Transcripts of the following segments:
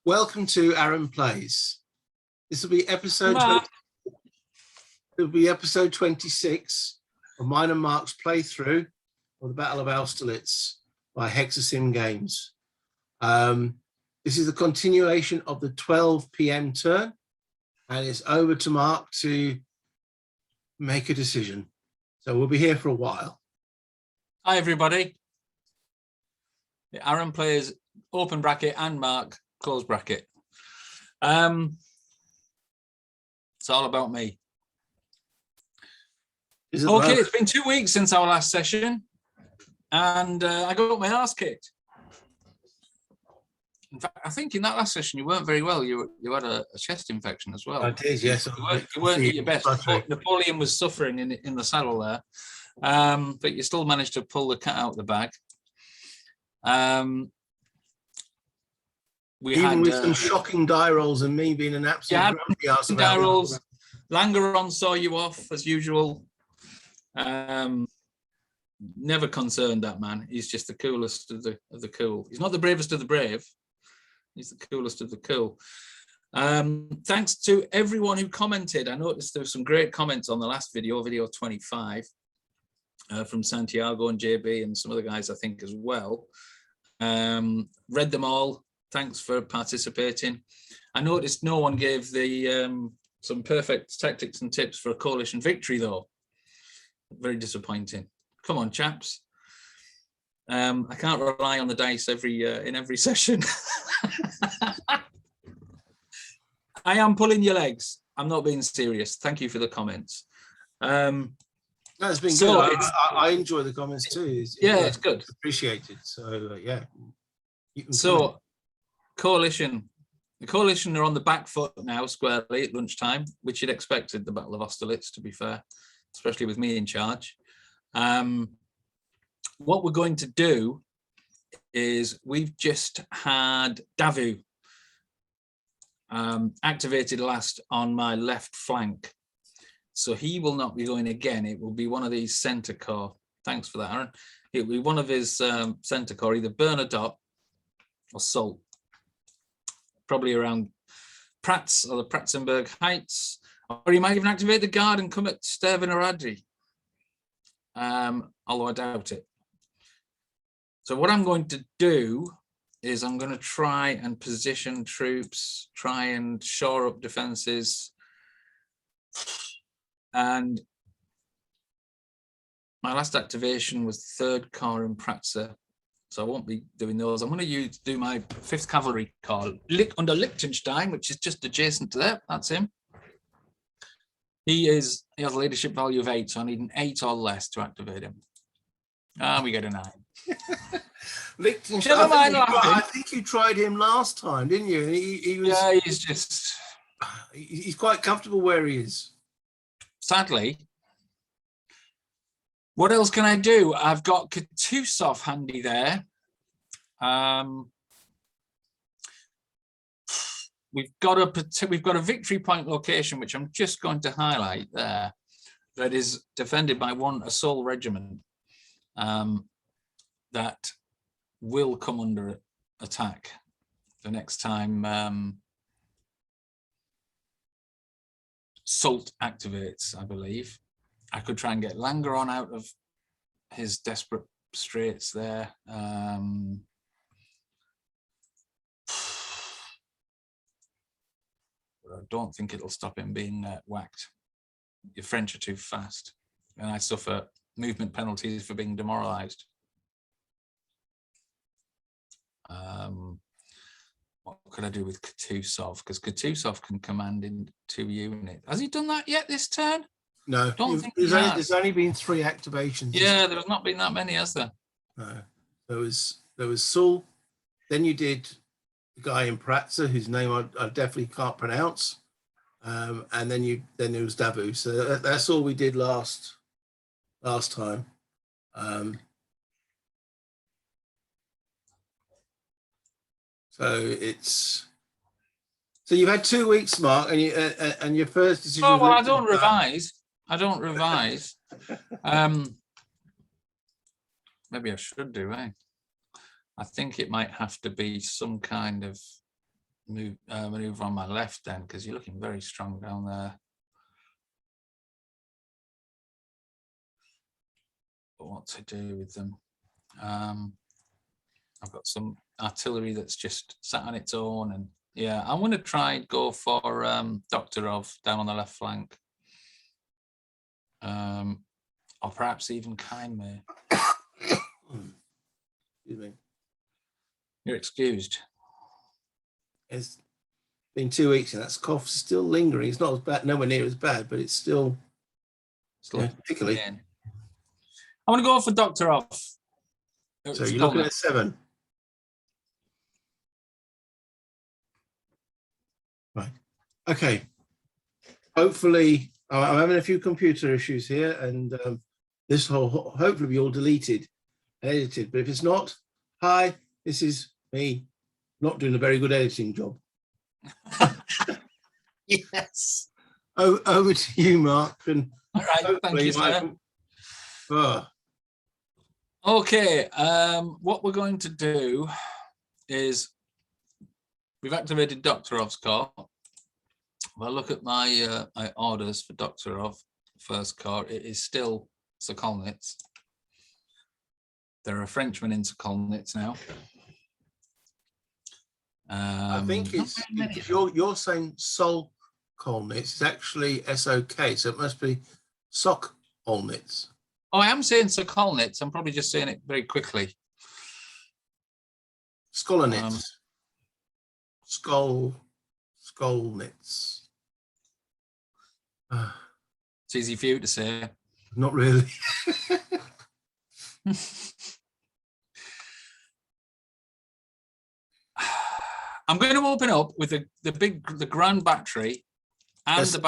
Welcome to Aaron Plays. This will be episode 26 of mine and Mark's playthrough of the Battle of Austerlitz by Hexasim Games. This is the continuation of the 12 p.m. turn, and it's over to Mark to make a decision. So we'll be here for a while. Hi everybody. Aaron Plays open bracket and Mark close bracket. It's all about me. Okay, it's been 2 weeks since our last session, and I got my arse kicked. In fact, I think in that last session you weren't very well. You had a chest infection as well. I did, yes. You weren't at your best. Napoleon was suffering in the saddle there, but you still managed to pull the cat out of the bag. Even with some shocking die rolls and me being an absolute grumpy ass about die rolls. Langeron saw you off as usual. Never concerned, that man. He's just the coolest of the cool. He's not the bravest of the brave. He's the coolest of the cool. Thanks to everyone who commented. I noticed there were some great comments on the last video 25, from Santiago and JB and some other guys, I think, as well. Read them all. Thanks for participating. I noticed no one gave the some perfect tactics and tips for a coalition victory, though. Very disappointing. Come on, chaps. I can't rely on the dice in every session. I am pulling your legs. I'm not being serious. Thank you for the comments. That's been good. I enjoy the comments too. It's good. Appreciated. So yeah. So coalition. The coalition are on the back foot now, squarely at lunchtime, which you'd expected the Battle of Austerlitz, to be fair, especially with me in charge. What we're going to do is we've just had Davu activated last on my left flank. So he will not be going again. It will be one of these centre corps. Thanks for that, Aaron. It will be one of his centre corps, either Bernadotte or Salt. Probably around Prats or the Pratzenberg Heights. Or he might even activate the guard and come at Stevenaradji. Although I doubt it. So what I'm going to do is I'm going to try and position troops, try and shore up defences. And my last activation was 3rd Corps in Pratzer, so I won't be doing those. I'm going to do my 5th Cavalry Corps under Liechtenstein, which is just adjacent to that. That's him. He has a leadership value of 8, so I need an 8 or less to activate him. We get a 9. Liechtenstein. I think you tried him last time, didn't you? He was. Yeah, he's just. He's quite comfortable where he is. Sadly. What else can I do? I've got Kutuzov handy there. We've got a victory point location, which I'm just going to highlight there, that is defended by a sole regiment that will come under attack the next time Salt activates, I believe. I could try and get Langeron out of his desperate straits there. But I don't think it'll stop him being whacked. Your French are too fast, and I suffer movement penalties for being demoralized. What could I do with Kutuzov? Because Kutuzov can command in 2 units. Has he done that yet this turn? No, there's only been 3 activations. Yeah, there's not been that many, has there? No, there was Saul. Then you did the guy in Pratzer, whose name I definitely can't pronounce, and then there was Davu. So that's all we did last time. So you've had 2 weeks, Mark, and your first decision. Oh well, I don't revise. Maybe I should do, eh? I think it might have to be some kind of maneuver on my left then, because you're looking very strong down there. But what to do with them? I've got some artillery that's just sat on its own, and yeah, I'm going to try and go for Doktorov down on the left flank, or perhaps even Kainme. Excuse me. You're excused. It's been 2 weeks and that cough's still lingering. It's not as bad, nowhere near as bad, but it's still, particularly. I'm going to go for Doktorov. So you're looking at 7. Right. Okay. Hopefully, I'm having a few computer issues here, and this will hopefully be all deleted and edited. But if it's not, hi, this is me not doing a very good editing job. Yes. Over to you, Mark. And all right, thank you, sir. Okay, what we're going to do is we've activated Doktorov's corps. Well, look at my orders for Doktorov first corps. It is still Sokolnitz. There are Frenchmen in Sokolnitz now. I think it's you're saying Sokolnitz. It's actually SOK, so it must be Sokolnitz. Oh, I am saying Sokolnitz. I'm probably just saying it very quickly. Skolnitz. Skolnitz. It's easy for you to say. Not really. I'm going to open up with the grand battery and yes. the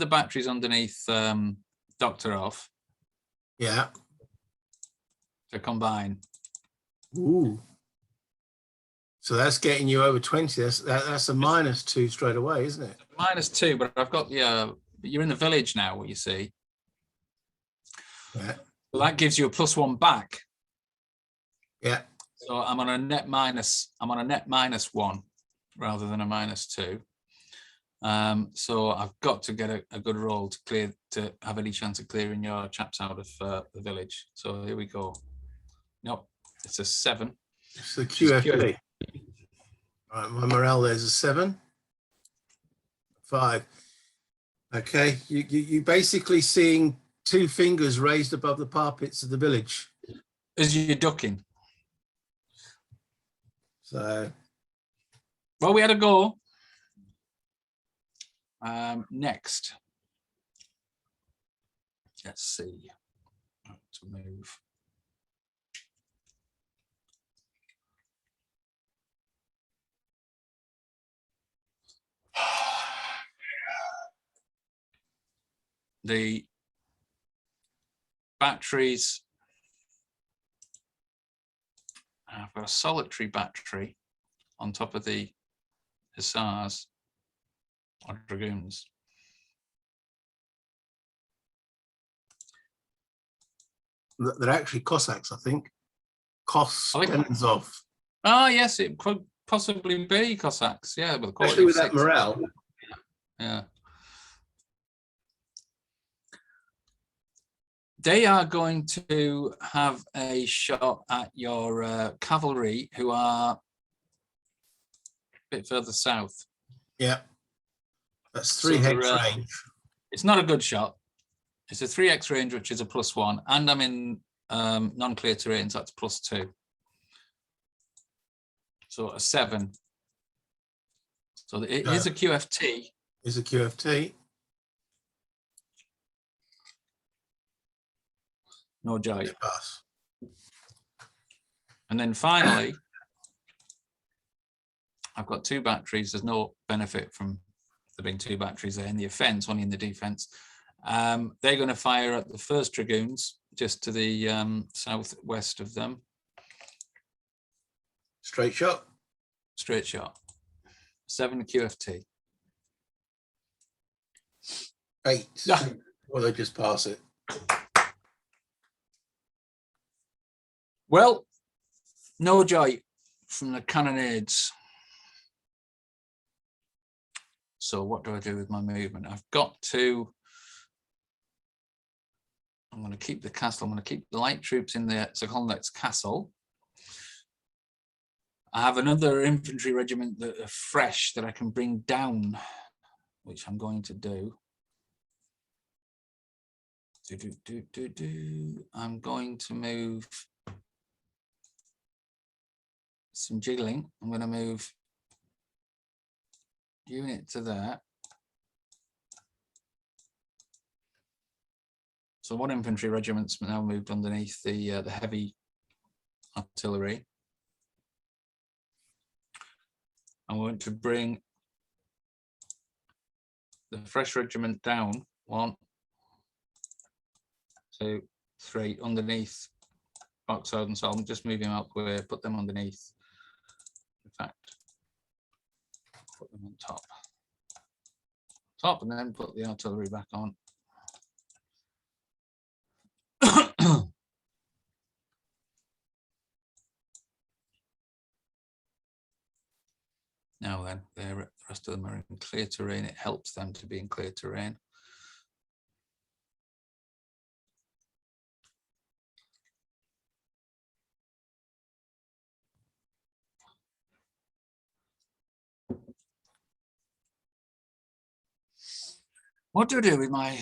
batteries underneath Doktorov. Yeah. To combine. Ooh. So that's getting you over 20. That's a -2 straight away, isn't it? -2, but I've got you're in the village now, what you see. Yeah. So that gives you a +1 back. Yeah. So I'm on a net -1 rather than a -2. So I've got to get a good roll to have any chance of clearing your chaps out of the village. So here we go. Nope, it's a 7. It's the QFP. All right, my morale there's a 7. 5. Okay, you basically seeing 2 fingers raised above the parapets of the village as you're ducking. So, well, we had a go. Next, let's see how to move. The batteries, I've got a solitary battery on top of the hussars or dragoons. They're actually Cossacks, I think. Kostenzow. Oh, yes, it could possibly be Cossacks. Yeah, but especially with that morale. Yeah. They are going to have a shot at your cavalry, who are a bit further south. Yeah. That's 3 hex range. It's not a good shot. It's a 3x range, which is a +1, and I'm in non-clear terrain, so that's +2. So a 7. So it is a QFT. Is a QFT. No joy. And then finally, I've got 2 batteries. There's no benefit from there being 2 batteries there in the offence, only in the defence. They're going to fire at the first dragoons just to the southwest of them. Straight shot. Straight shot. 7 QFT. 8. Yeah. Well, they just pass it. Well, no joy from the cannonades. So what do I do with my movement? I've got to, I'm going to keep the castle. I'm going to keep the light troops in the Austerlitz castle. I have another infantry regiment that are fresh that I can bring down, which I'm going to do. I'm going to move some jiggling. I'm going to move unit to there. So one infantry regiment's now moved underneath the heavy artillery. I want to bring the fresh regiment down. 1, 2, 3 underneath Boxhode, so I'm just moving up where put them underneath. In fact, put them on top, and then put the artillery back on. Now then, the rest of them are in clear terrain. It helps them to be in clear terrain. What do I do with my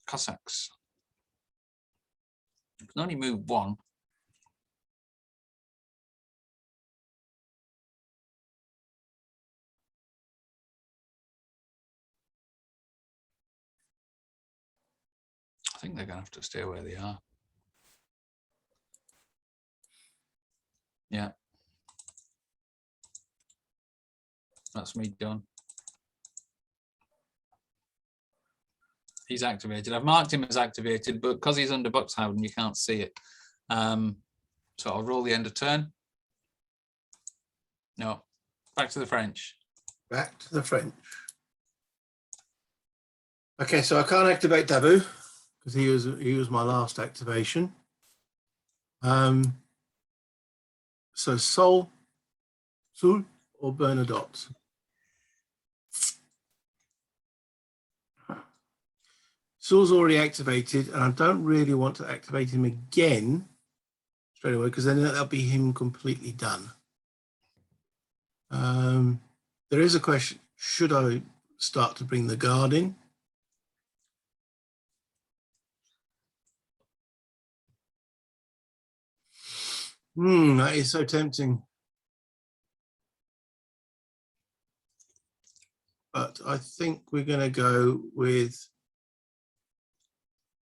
Cossacks? I can only move 1. I think they're going to have to stay where they are. Yeah. That's me done. He's activated. I've marked him as activated, but because he's under Buxhausen, you can't see it. So I'll roll the end of turn. No, back to the French. Back to the French. Okay, so I can't activate Davout because he was my last activation. So Soul or Bernadotte. Soul's already activated, and I don't really want to activate him again straight away because then that'll be him completely done. There is a question: should I start to bring the guard in? That is so tempting. But I think we're going to go with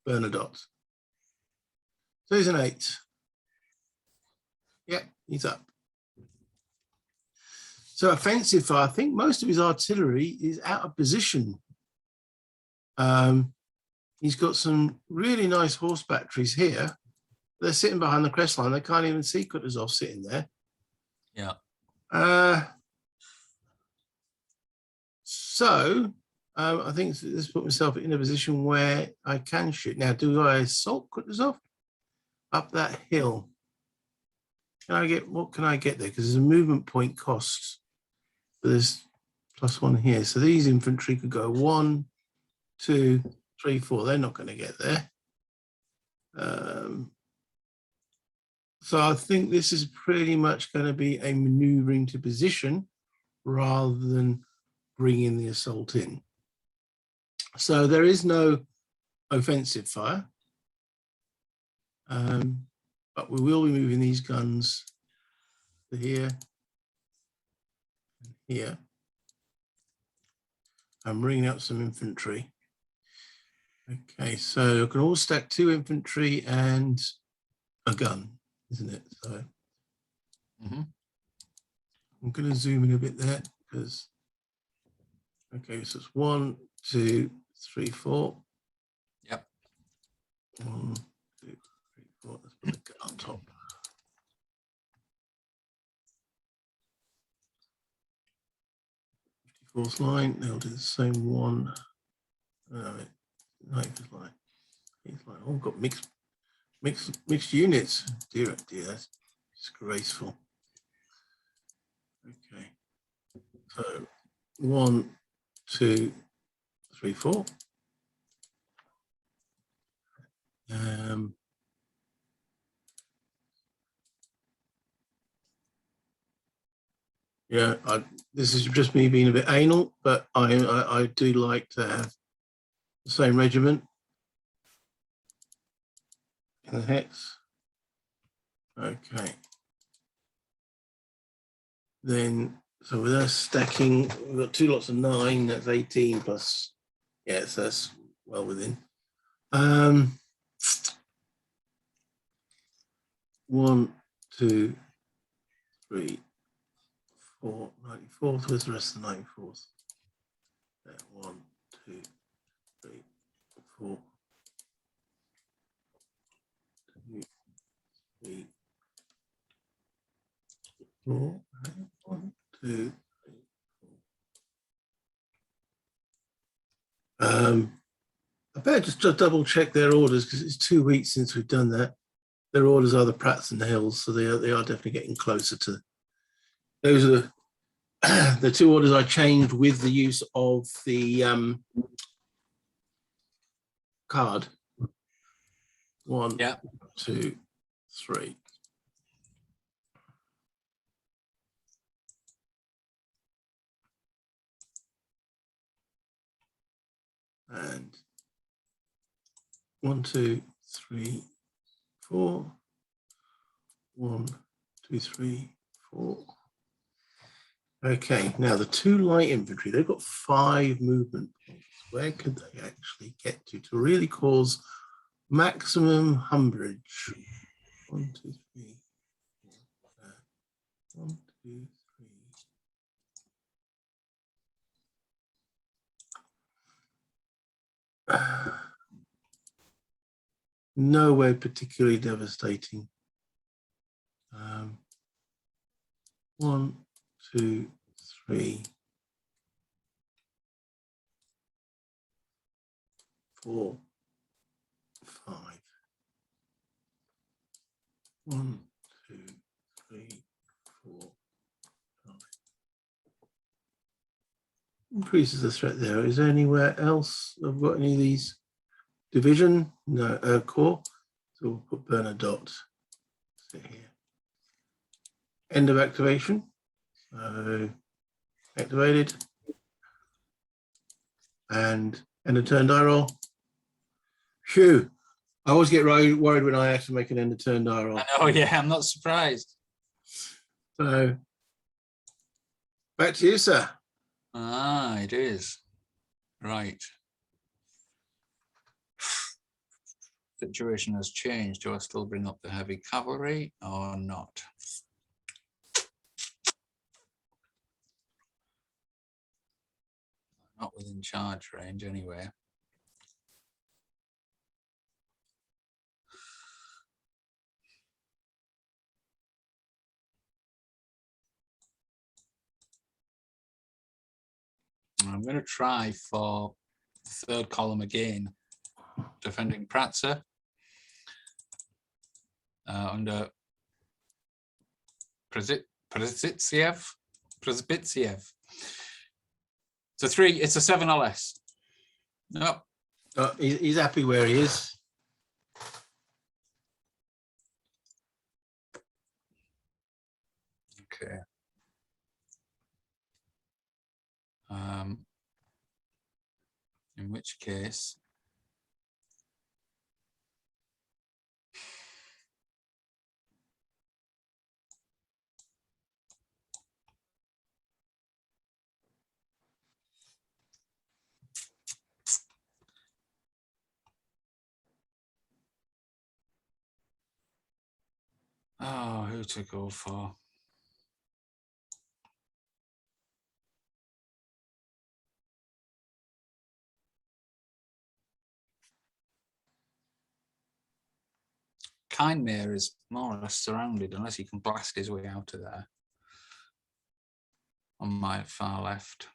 Bernadotte. So he's an 8. Yeah, he's up. So offensive fire, I think most of his artillery is out of position. He's got some really nice horse batteries here. They're sitting behind the crest line. They can't even see Kutuzov sitting there. Yeah. So I think this put myself in a position where I can shoot. Now, do I assault Kutuzov up that hill? What can I get there? Because there's a movement point cost. There's +1 here. So these infantry could go 1, 2, 3, 4. They're not going to get there. So I think this is pretty much going to be a maneuvering to position rather than bringing the assault in. So there is no offensive fire, but we will be moving these guns to here and here. I'm bringing up some infantry. Okay, so I can all stack 2 infantry and a gun, isn't it? So I'm going to zoom in a bit there because, okay, so it's 1, 2, 3, 4. Yep. 1, 2, 3, 4. Let's put the gun on top. Fourth line, they'll do the same one. Ninth line. Eighth line. All got mixed units. Dear, dear, that's disgraceful. Okay. So 1, 2, 3, 4. Yeah, this is just me being a bit anal, but I do like to have the same regiment in the hex. Okay. Then, so with us stacking, we've got 2 lots of 9, that's 18 plus, yeah, so that's well within. 1, 2, 3, 4, 94th, where's the rest of the 94th? 1, 2, 3, 4, 2, 3, 4, 1, 2, 3, 4. I better just double check their orders because it's 2 weeks since we've done that. Their orders are the Pratts and the Hills, so they are definitely getting closer to. Those are the 2 orders I changed with the use of the card. 1, Yeah. 2, 3. And 1, 2, 3, 4. 1, 2, 3, 4. Okay, now the 2 light infantry, they've got 5 movement points. Where could they actually get to really cause maximum umbrage? 1, 2, 3, 4, 1, 2, 3. Nowhere particularly devastating. 1, 2, 3, 4, 5. 1, 2, 3, 4, 5. Increases the threat there. Is there anywhere else I've got any of these? Division? No, corps. So we'll put Bernadotte here. End of activation. So activated. And end of turn die roll. Phew. I always get worried when I have to make an end of turn die roll. Oh yeah, I'm not surprised. So back to you, sir. Ah, it is. Right. Situation has changed. Do I still bring up the heavy cavalry or not? Not within charge range anyway. I'm going to try for the 3rd column again, defending Pratsa under Przybitsiev. It's a 7 or less. No. He's happy where he is. Okay. In which case, oh, who to go for? Kindmere is more or less surrounded unless he can blast his way out of there. On my far left.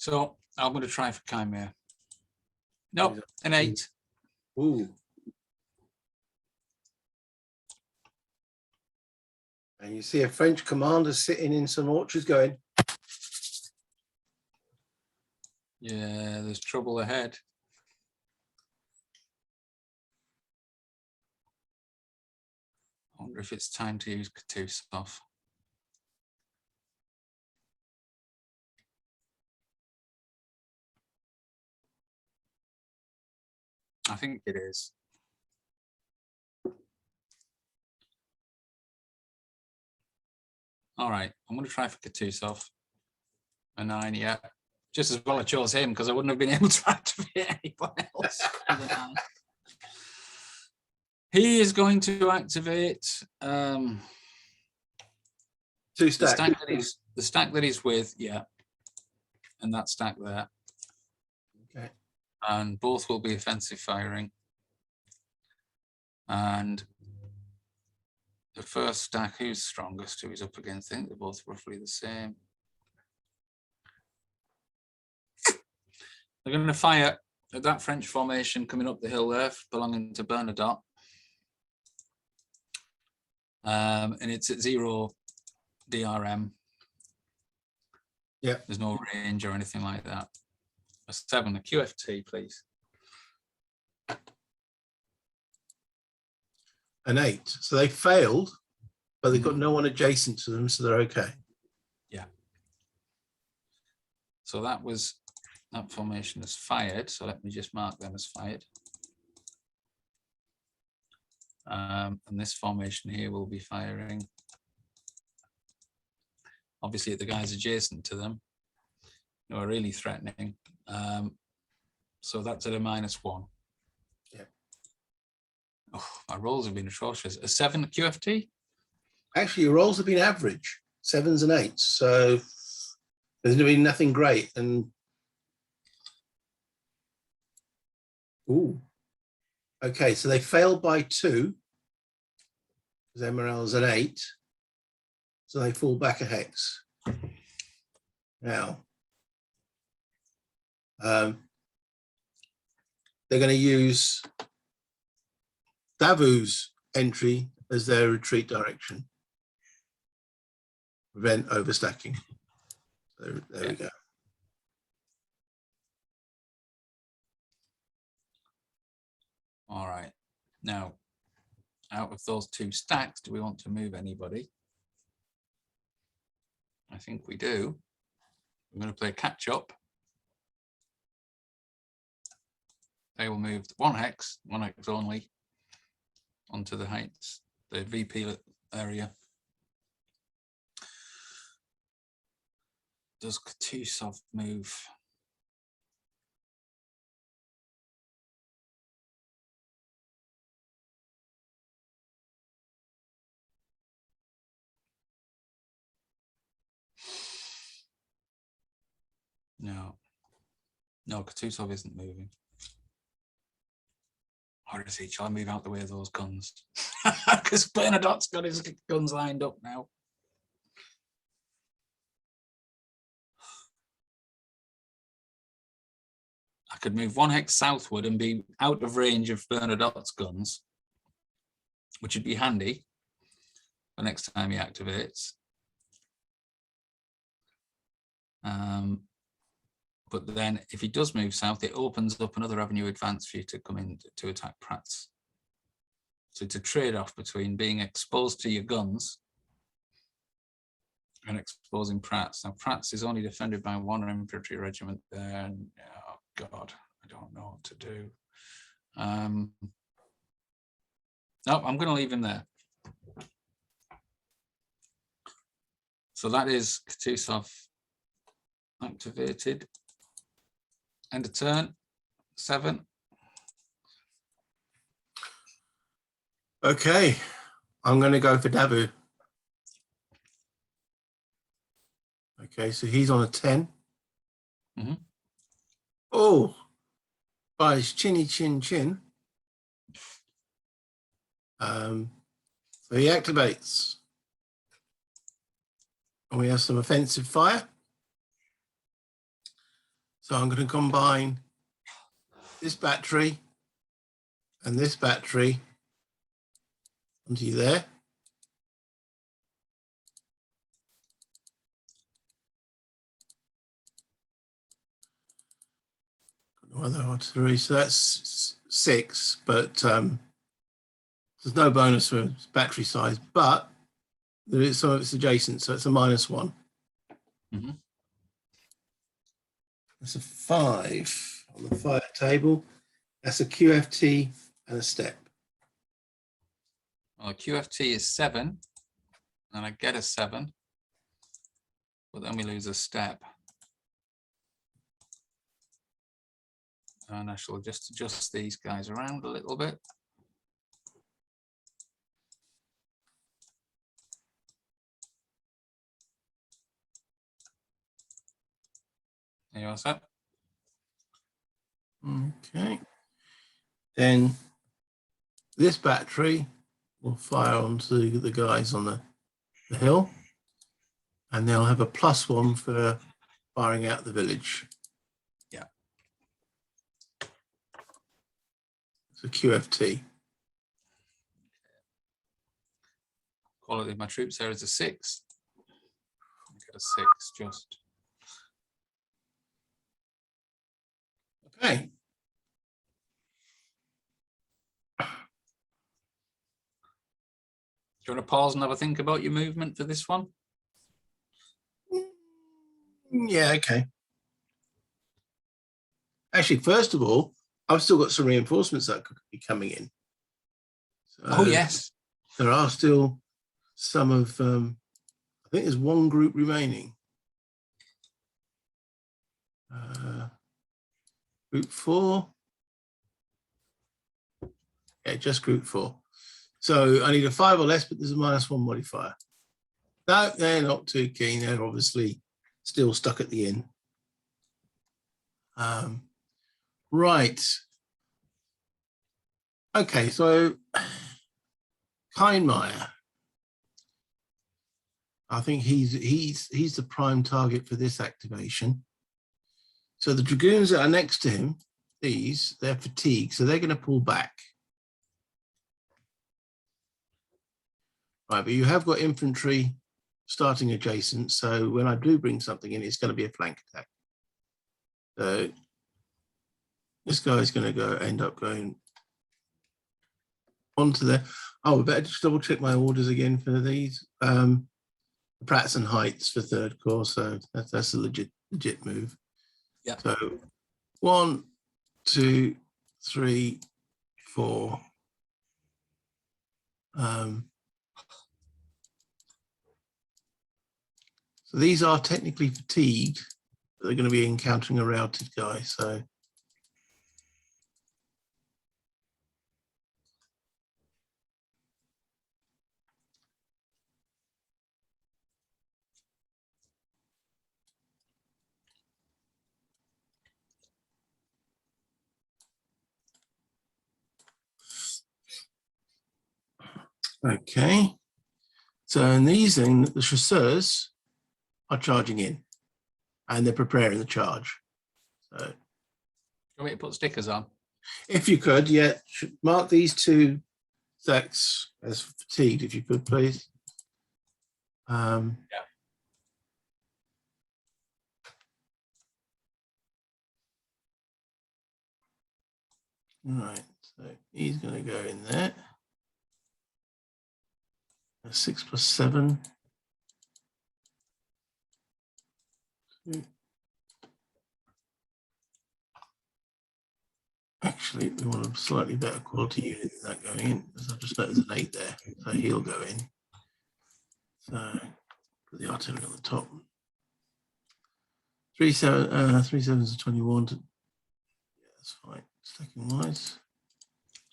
So I'm going to try for Chimera. Nope, an 8. Ooh. And you see a French commander sitting in some orchards going, Yeah, there's trouble ahead. I wonder if it's time to use Kutuzov. I think it is. All right, I'm going to try for Kutuzov. A 9, yeah. Just as well I chose him because I wouldn't have been able to activate anyone else. With a 9. He is going to activate two the stacks. stack that he's with, yeah, and that stack there. Okay. And both will be offensive firing. And the first stack, who's strongest, who he's up against? I think they're both roughly the same. They're going to fire at that French formation coming up the hill there, belonging to Bernadotte. And it's at 0 DRM. Yeah. There's no range or anything like that. A 7, a QFT, please. An 8. So they failed, but they've got no one adjacent to them, so they're okay. Yeah. So that formation is fired. So let me just mark them as fired. And this formation here will be firing. Obviously, at the guys adjacent to them, who are really threatening. So that's at a -1. Yeah. Oh, my rolls have been atrocious. A 7 QFT? Actually, your rolls have been average, 7s and 8s. So there's been nothing great. And ooh, okay. So they failed by 2 because Emerald's an 8. So they fall back a hex. Now, they're going to use Davu's entry as their retreat direction. Prevent overstacking. So there we go. All right. Now, out of those 2 stacks, do we want to move anybody? I think we do. I'm going to play catch up. They will move 1 hex only, onto the heights, the VP area. Does Kutuzov move? No, Kutuzov isn't moving. Or is he? Shall I move out the way of those guns? Because Bernadotte's got his guns lined up now. I could move 1 hex southward and be out of range of Bernadotte's guns, which would be handy for next time he activates. But then if he does move south, it opens up another avenue advance for you to come in to attack Prats. So it's a trade-off between being exposed to your guns and exposing Prats. Now Prats is only defended by 1 infantry regiment there, and oh God, I don't know what to do. No, I'm going to leave him there. So that is Kutuzov activated. End of turn, 7. Okay, I'm going to go for Davu. Okay, so he's on a 10. Mm-hmm. Oh, by his chinny chin chin. So he activates. And we have some offensive fire. So I'm going to combine this battery and this battery onto you there. Other artillery, so that's 6, but there's no bonus for battery size, but there is some of it's adjacent, so it's a -1. Mm-hmm. That's a 5 on the fire table. That's a QFT and a step. Well, QFT is 7, and I get a 7, but then we lose a step. And I shall just adjust these guys around a little bit. There you are, sir. Okay. Then this battery will fire onto the guys on the hill, and they'll have a +1 for firing out the village. Yeah. It's a QFT. Quality of my troops there is a 6. Get a 6 just. Okay. Do you want to pause and have a think about your movement for this one? Yeah, okay. Actually, first of all, I've still got some reinforcements that could be coming in. So Oh, yes. there are still some of, I think there's one group remaining. Group 4. Yeah, just group 4. So I need a 5 or less, but there's a -1 modifier. No, they're not too keen. They're obviously still stuck at the inn. Right. Okay, so Keinmeier. I think he's the prime target for this activation. So the dragoons that are next to him, they're fatigued, so they're going to pull back. Right, but you have got infantry starting adjacent, so when I do bring something in, it's going to be a flank attack. So this guy is going to end up going onto there. Oh, we better just double check my orders again for these. Prats and Heights for 3rd Corps, so that's a legit move. Yeah. So 1, 2, 3, 4. So these are technically fatigued, but they're going to be encountering a routed guy. So okay. So in these, then the chasseurs are charging in, and they're preparing the charge. So Do you want me to put stickers on? if you could, yeah, mark these 2 sects as fatigued, if you could, please. Yeah. Right, so he's going to go in there. 6 + 7. 2. Actually, we want a slightly better quality unit than that going in, because I've just noticed an 8 there, so he'll go in. So put the artillery on the top. 3 7s are 21. Yeah, that's fine. Stacking wise.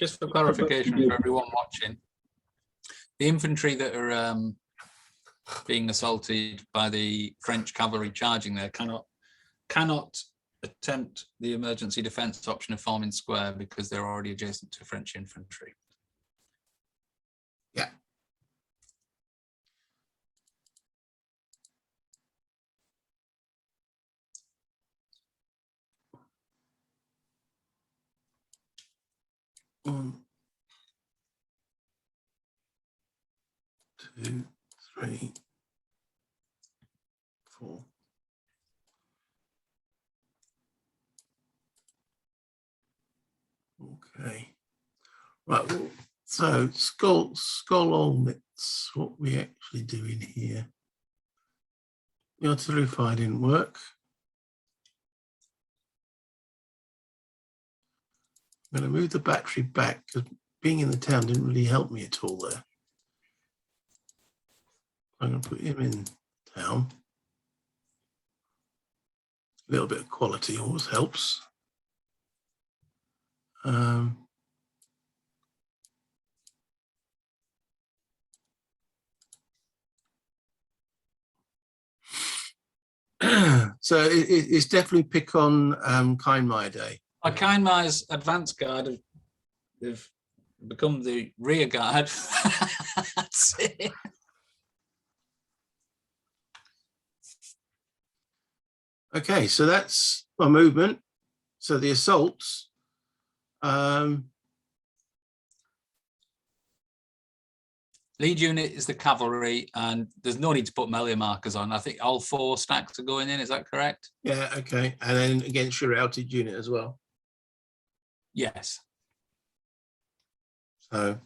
Just for clarification for everyone watching, the infantry that are being assaulted by the French cavalry charging there cannot attempt the emergency defense option of forming square because they're already adjacent to French infantry. Yeah. 1, 2, 3, 4. Okay. Right. Well, so Austerlitz, what we actually do in here. The artillery fire didn't work. I'm going to move the battery back because being in the town didn't really help me at all there. I'm going to put him in town. A little bit of quality always helps. So it's definitely pick on Kindmire Day. Kindmire's advance guard have become the rear guard. That's it. Okay, so that's my movement. So the assaults. Lead unit is the cavalry, and there's no need to put melee markers on. I think all 4 stacks are going in. Is that correct? Yeah. Okay, and then against your routed unit as well. Yes. So,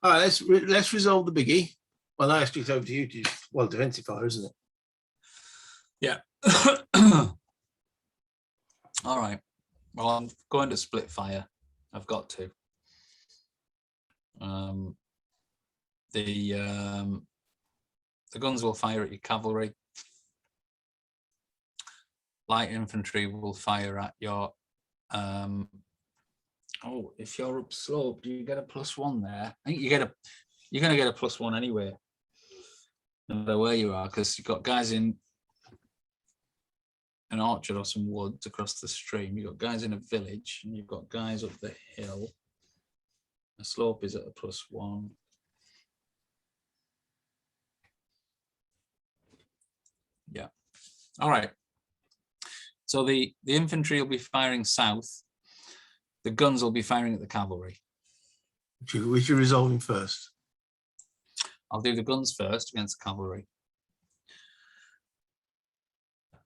all right, let's resolve the biggie. Well, no, actually, it's over to you to defensive fire, isn't it? Yeah. All right. Well, I'm going to split fire. I've got to. The guns will fire at your cavalry. Light infantry will fire at your. Oh, if you're up slope, do you get a +1 there? I think you're going to get a +1 anyway, no matter where you are, because you've got guys in an orchard or some woods across the stream. You've got guys in a village, and you've got guys up the hill. The slope is at a +1. Yeah. All right. So the infantry will be firing south. The guns will be firing at the cavalry. Which you're resolving first. I'll do the guns first against the cavalry.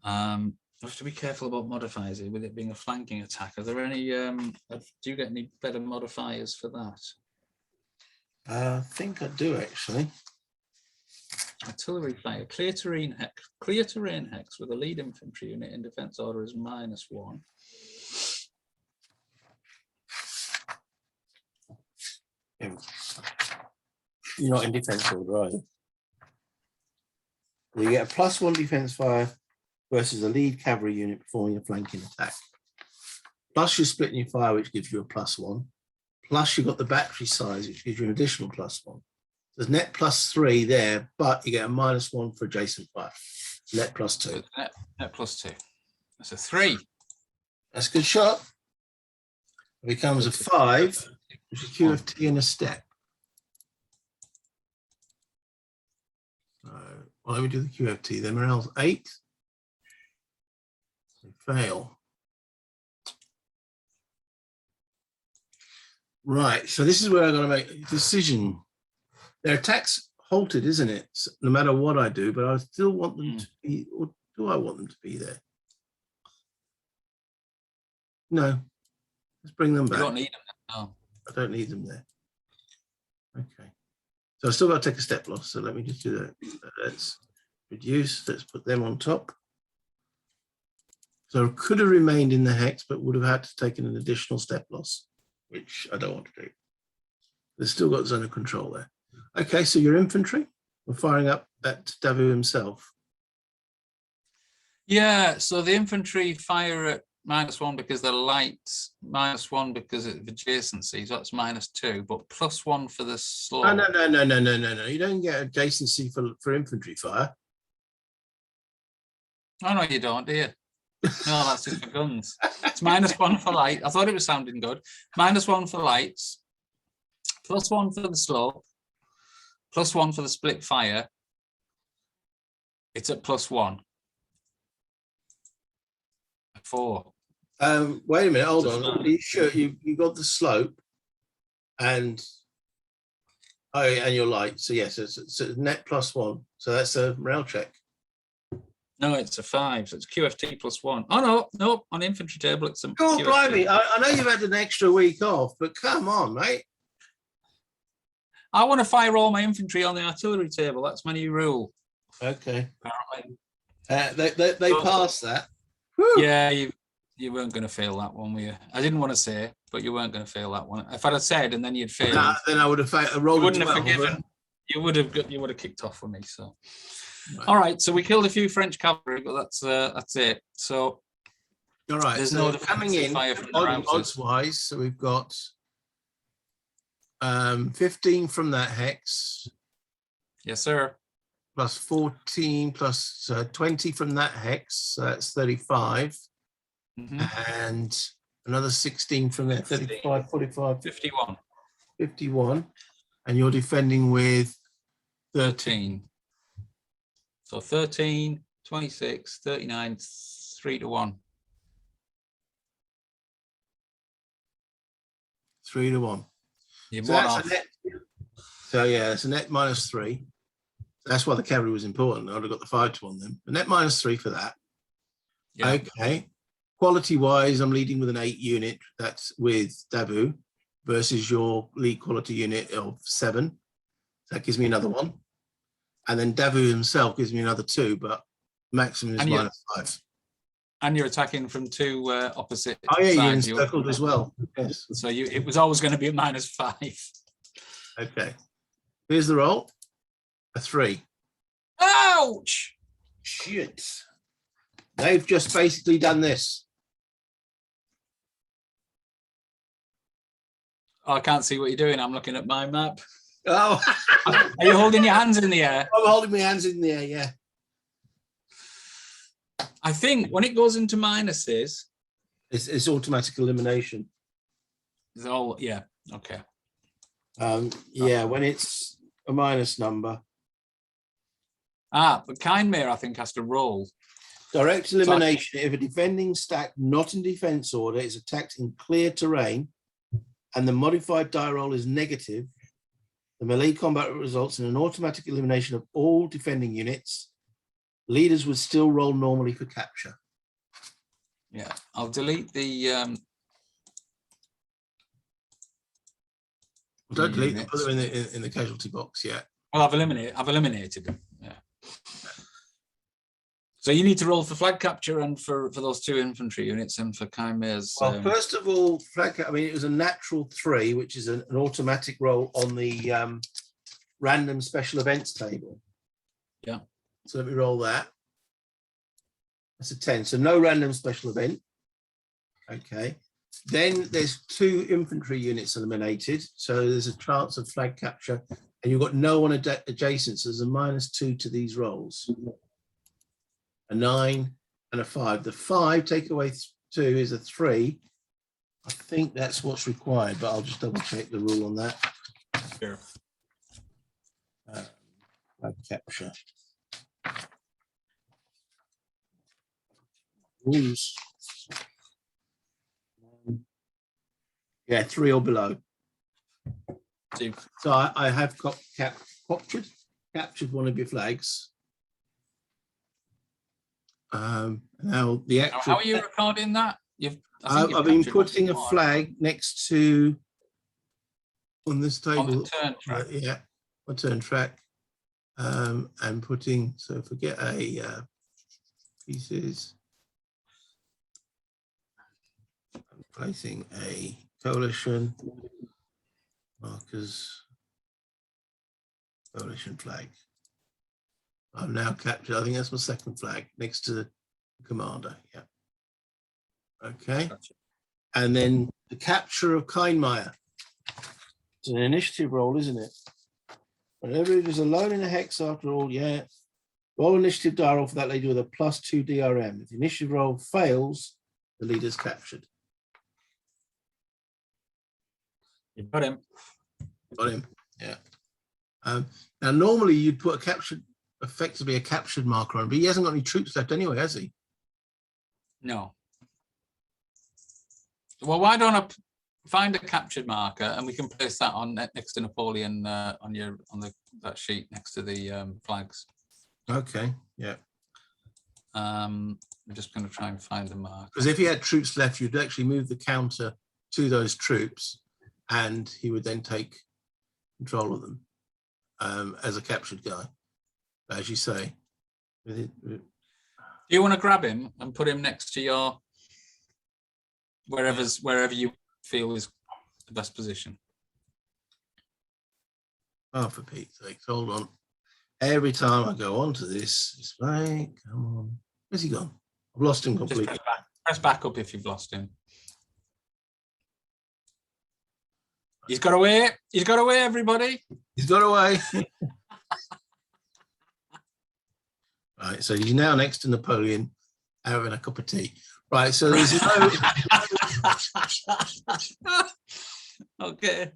I have to be careful about modifiers with it being a flanking attack. Are there any? Do you get any better modifiers for that? I think I do actually. Artillery fire, clear terrain hex with a lead infantry unit in defense order is -1. You're not in defense order, are you? You get a +1 defense fire versus a lead cavalry unit performing a flanking attack. Plus you're splitting your fire, which gives you a +1. Plus you've got the battery size, which gives you an additional +1. There's net +3 there, but you get a -1 for adjacent fire. Net +2. Net +2. That's a 3. That's a good shot. It becomes a 5, which is QFT in a step. So, well, let me do the QFT. Then morale's 8. They fail. Right. So this is where I'm going to make a decision. Their attack's halted, isn't it? So no matter what I do, but I still want them to be, or do I want them to be there? No. Let's bring them back. You don't need them. No. I don't need them there. Okay. So I've still got to take a step loss. So let me just do that. Let's reduce. Let's put them on top. So I could have remained in the hex, but would have had to take an additional step loss, which I don't want to do. They've still got zone of control there. Okay, so your infantry were firing up at Davu himself. Yeah, so the infantry fire at -1 because they're light, -1 because of adjacency, so that's -2, but +1 for the slow. Oh, no. You don't get adjacency for infantry fire. Oh, no, you don't, do you? No, that's just for guns. It's -1 for light. I thought it was sounding good. -1 for lights, +1 for the slope, +1 for the split fire. It's at +1. 4. Wait a minute, hold on. Are you sure you got the slope? and oh, and you're light. So yes, it's a net +1. So that's a morale check. No, it's a 5. So it's QFT +1. Oh no, on infantry table it's a. Oh, QFT. blimey! I know you've had an extra week off, but come on, mate. I want to fire all my infantry on the artillery table. That's my new rule. Okay. Apparently. They passed that. Woo. Yeah, you weren't going to fail that one, were you? I didn't want to say, but you weren't going to fail that one. If I'd have said and then you'd failed, Nah, then I would have rolled. you wouldn't 12, have forgiven. You would have kicked off with me. So, right. All right. So we killed a few French cavalry, but that's it. So, all right. There's so no coming in odds wise. So we've got 15 from that hex. Yes, sir. Plus 14 plus 20 from that hex. So that's 35. And another 16 from there. 35, 45, 51. 51. And you're defending with 13. So 13, 26, 39, 3-1. 3-1. You So, won off. so yeah, it's a net -3. That's why the cavalry was important. I'd have got the 5-1 then. The net -3 for that. Yeah. Okay. Quality wise, I'm leading with an 8 unit. That's with Dabu versus your lead quality unit of 7. That gives me another 1. And then Dabu himself gives me another 2, but maximum is -5. And you're attacking from 2 opposite Oh yeah, you're sides. encircled as well. Yes. So it was always going to be a -5. Okay. Here's the roll. A 3. Ouch! Shit. They've just basically done this. Oh, I can't see what you're doing. I'm looking at my map. Oh. Are you holding your hands in the air? I'm holding my hands in the air, yeah. I think when it goes into minuses, It's automatic elimination. it's all, yeah, okay. Yeah, when it's a minus number. But Kindmere, I think, has to roll. Direct elimination, if a defending stack not in defense order is attacked in clear terrain and the modified die roll is negative, the melee combat results in an automatic elimination of all defending units. Leaders would still roll normally for capture. Yeah, I'll delete the Don't delete them, put them in the casualty box, yeah. well, I've eliminated them. Yeah. So you need to roll for flag capture and for those 2 infantry units and for Chimere's. Well, first of all, flag, I mean, it was a natural 3, which is an automatic roll on the random special events table. Yeah. So let me roll that. That's a 10. So no random special event. Okay. Then there's 2 infantry units eliminated. So there's a chance of flag capture and you've got no one adjacent. So there's a -2 to these rolls. A 9 and a 5. The 5 take away 2 is a 3. I think that's what's required, but I'll just double check the rule on that. Sure. Flag capture. Rules. Yeah, 3 or below. 2. So I have captured one of your flags. Now the actual. How are you recording that? I've been putting a flag next to on this table. On the turn track. Yeah, on turn track. And putting, so forget a pieces. I'm placing a coalition markers coalition flag. I've now captured, I think that's my 2nd flag next to the commander. Yeah. Okay. Gotcha. And then the capture of Kindmere. It's an initiative roll, isn't it? Whenever it is alone in a hex after all, yeah. Roll initiative die roll for that lady with a +2 DRM. If the initiative roll fails, the leader's captured. You got him. Got him, yeah. Now, normally you'd put a captured, effectively a captured marker on, but he hasn't got any troops left anyway, has he? No. Well, why don't I find a captured marker, and we can place that on next to Napoleon on that sheet next to the flags. Okay, yeah. I'm just going to try and find the mark. Because if he had troops left, you'd actually move the counter to those troops, and he would then take control of them as a captured guy, as you say. Do you want to grab him and put him next to your wherever you feel is the best position? Oh, for Pete's sake, hold on. Every time I go onto this display, come on. Where's he gone? I've lost him completely. Just press back up if you've lost him. He's got away. He's got away, everybody. He's got away. Right, so he's now next to Napoleon having a cup of tea. Right, so there's no... Okay.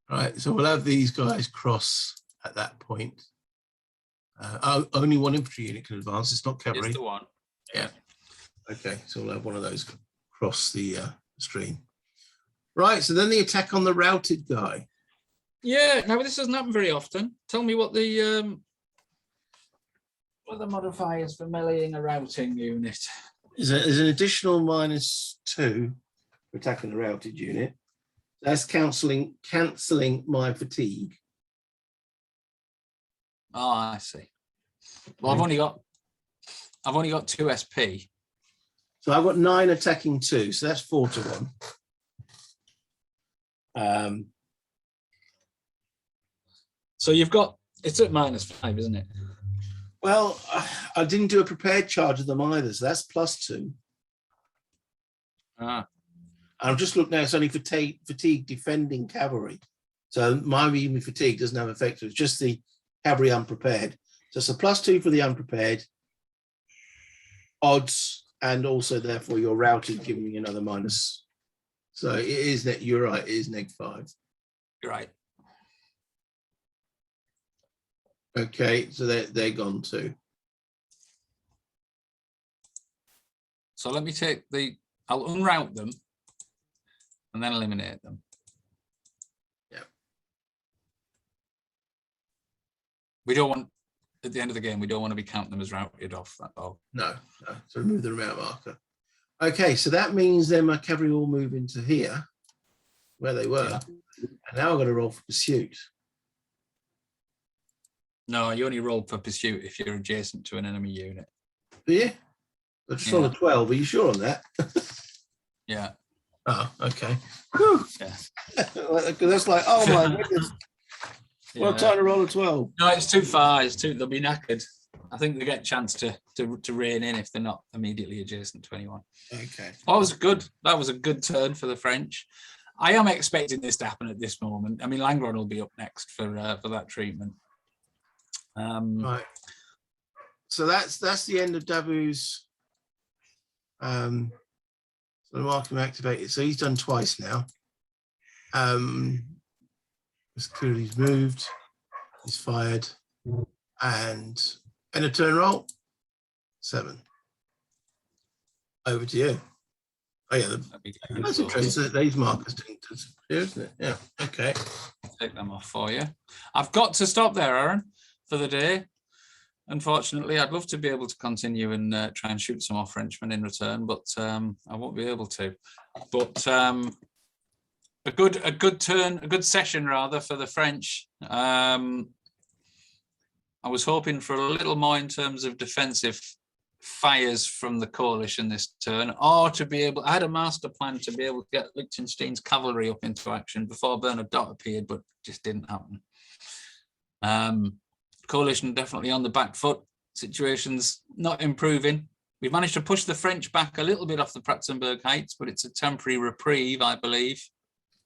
Right, so we'll have these guys cross at that point. Only one infantry unit can advance. It's not cavalry. It's the one. Yeah. Okay, so we'll have one of those cross the stream. Right, so then the attack on the routed guy. Yeah, now this doesn't happen very often. Tell me what the modifiers for meleeing a routing unit. There's an additional -2 for attacking the routed unit. That's cancelling my fatigue. Oh, I see. Well, I've only got 2 SP. So I've got 9 attacking 2, so that's 4 to 1. So you've got, it's at -5, isn't it? Well, I didn't do a prepared charge of them either, so that's +2. Ah. I've just looked now, it's only fatigue defending cavalry. So my even fatigue doesn't have effect. It's just the cavalry unprepared. So it's a +2 for the unprepared odds, and also therefore you're routed, giving you another minus. So it is that you're right, it is -5. You're right. Okay, so they're gone too. So let me I'll unroute them and then eliminate them. Yeah. We don't want, at the end of the game, we don't want to be counting them as routed off that ball. No. So remove the route marker. Okay, so that means then my cavalry all move into here, where they were. Yeah. And now I've got to roll for pursuit. No, you only roll for pursuit if you're adjacent to an enemy unit. Do you? I just rolled a 12. Are you sure on that? Yeah. Oh, okay. Whew. Yeah. That's like, oh my goodness. Well, time to roll a 12. No, it's too far. They'll be knackered. I think they get a chance to rein in if they're not immediately adjacent to anyone. Okay. That was good. That was a good turn for the French. I am expecting this to happen at this moment. I mean, Langron will be up next for that treatment. Right. So that's the end of Dabu's. So the marking activated. So he's done twice now. It's clearly he's moved. He's fired, and a turn roll. 7. Over to you. Oh yeah, that's interesting that these markers didn't disappear, isn't it? Yeah. Okay. Take them off for you. I've got to stop there, Aaron, for the day. Unfortunately, I'd love to be able to continue and try and shoot some more Frenchmen in return, but I won't be able to. But a good session rather for the French. I was hoping for a little more in terms of defensive fires from the coalition this turn, or to be able, I had a master plan to be able to get Liechtenstein's cavalry up into action before Bernadotte appeared, but just didn't happen. Coalition definitely on the back foot. Situation's not improving. We've managed to push the French back a little bit off the Pratzenberg Heights, but it's a temporary reprieve, I believe.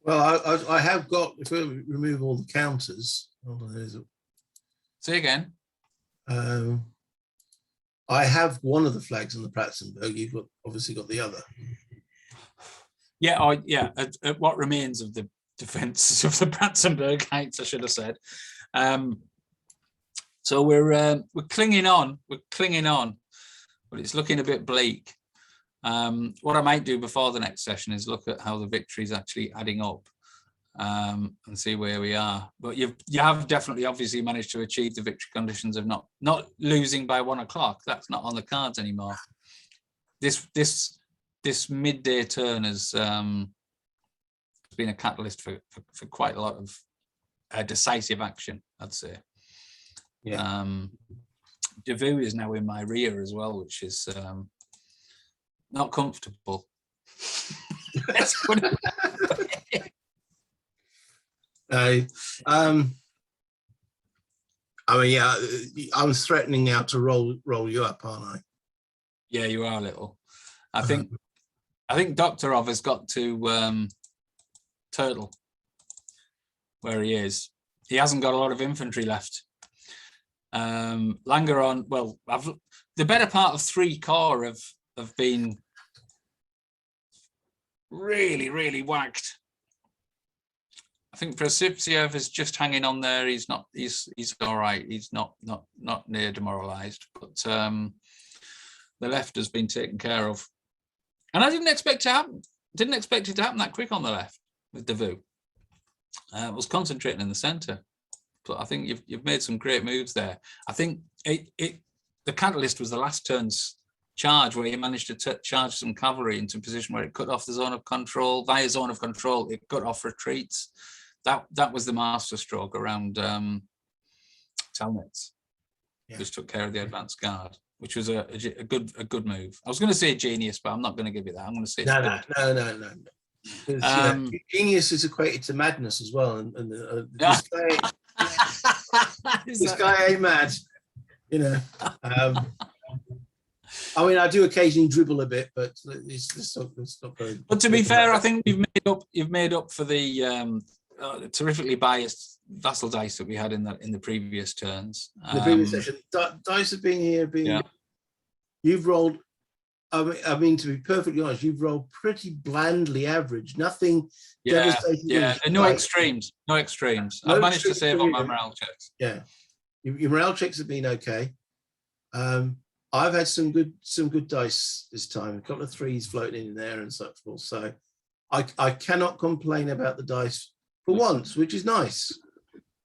Well, I have got, if we remove all the counters, hold on, there's a... Say again. I have one of the flags on the Pratzenberg. You've obviously got the other. Yeah, at what remains of the defence of the Pratzenberg Heights, I should have said. So we're clinging on. We're clinging on, but it's looking a bit bleak. What I might do before the next session is look at how the victory is actually adding up, and see where we are. But you have definitely obviously managed to achieve the victory conditions of not losing by 1 o'clock. That's not on the cards anymore. This midday turn has been a catalyst for quite a lot of decisive action, I'd say. Yeah. Devu is now in my rear as well, which is not comfortable. I mean, yeah, I'm threatening now to roll you up, aren't I? Yeah, you are a little. I think Doktorov has got to Turtle where he is. He hasn't got a lot of infantry left. Langeron, well, the better part of 3 corps have been really whacked. I think Prasipsiev is just hanging on there. He's all right. He's not near demoralized, but the left has been taken care of. And I didn't expect it to happen that quick on the left with Devu. I was concentrating in the center, but I think you've made some great moves there. I think the catalyst was the last turn's charge, where you managed to charge some cavalry into a position where it cut off the zone of control. Via zone of control, it cut off retreats. That was the masterstroke around Talnitz, which took care of the advance guard, which was a good move. I was going to say genius, but I'm not going to give it that. I'm going to say no. Genius is equated to madness as well, and this guy ain't mad, you know. I mean, I do occasionally dribble a bit, but it's not very. But to be fair, I think you've made up for the terrifically biased vassal dice that we had in the previous turns. The previous session, dice have been here. You've rolled. I mean, to be perfectly honest, you've rolled pretty blandly average. Nothing devastating. Yeah, no extremes. I've managed to save on my morale checks. Yeah, your morale checks have been okay. I've had some good dice this time. A couple of 3s floating in there and such forth. So I cannot complain about the dice for once, which is nice.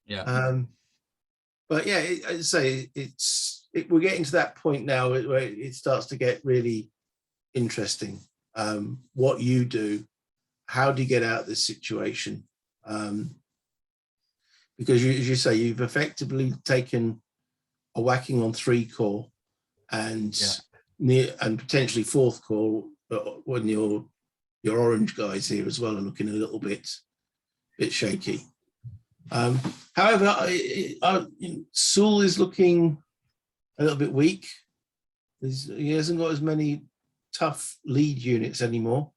Yeah. But yeah, I'd say we're getting to that point now where it starts to get really interesting. What you do, how do you get out of this situation? Because as you say, you've effectively taken a whacking on 3 corps and potentially 4th corps when your orange guys here as well are looking a little bit shaky. However, Sul is looking a little bit weak. He hasn't got as many tough lead units anymore.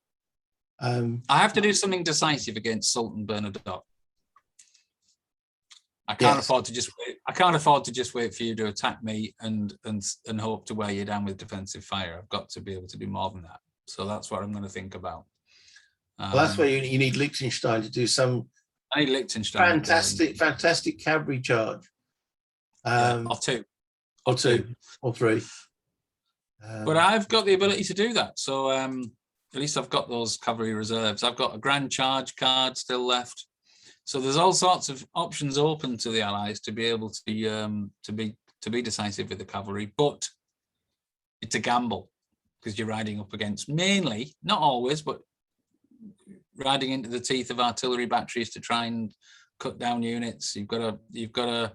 I have to do something decisive against Sultan Bernadotte. I can't afford to just wait. I can't afford to just wait for you to attack me and hope to wear you down with defensive fire. I've got to be able to do more than that. So that's what I'm going to think about. Well, that's where you need Liechtenstein to do some. I need Liechtenstein. Fantastic cavalry charge. Or 2. Or 2. Or 3. But I've got the ability to do that. So at least I've got those cavalry reserves. I've got a grand charge card still left. So there's all sorts of options open to the Allies to be able to be decisive with the cavalry, but it's a gamble because you're riding up against mainly, not always, but riding into the teeth of artillery batteries to try and cut down units. You've got to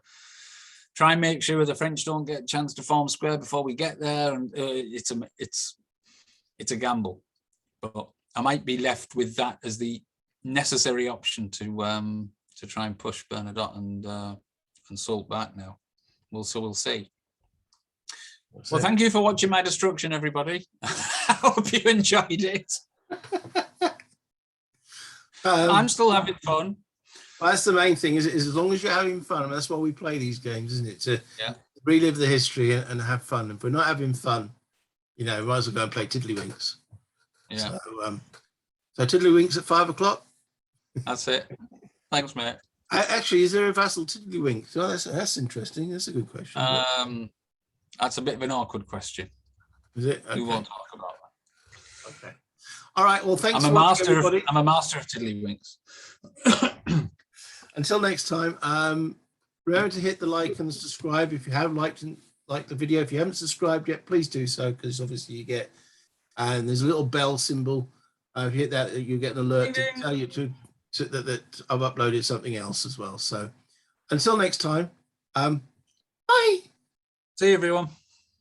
try and make sure the French don't get a chance to form square before we get there, and it's a gamble. But I might be left with that as the necessary option to try and push Bernadotte and Salt back now. We'll see. Well, thank you for watching my destruction, everybody. I hope you enjoyed it. I'm still having fun. Well, that's the main thing, is as long as you're having fun. I mean, that's why we play these games, isn't it? To relive the history and have fun. If we're not having fun, we might as well go and play Tiddlywinks. Yeah. So Tiddlywinks at 5 o'clock. That's it. Thanks, mate. Actually, is there a vassal Tiddlywinks? Oh, that's interesting. That's a good question. That's a bit of an awkward question. Is it? Okay. We won't talk about that. Okay. All right. Well, thanks I'm for watching, everybody. I'm a master of tiddlywinks. Until next time, remember to hit the like and subscribe if you have liked the video. If you haven't subscribed yet, please do so, because obviously you get, and there's a little bell symbol. If you hit that, you get an alert to tell you that I've uploaded something else as well. So until next time, bye. See you, everyone.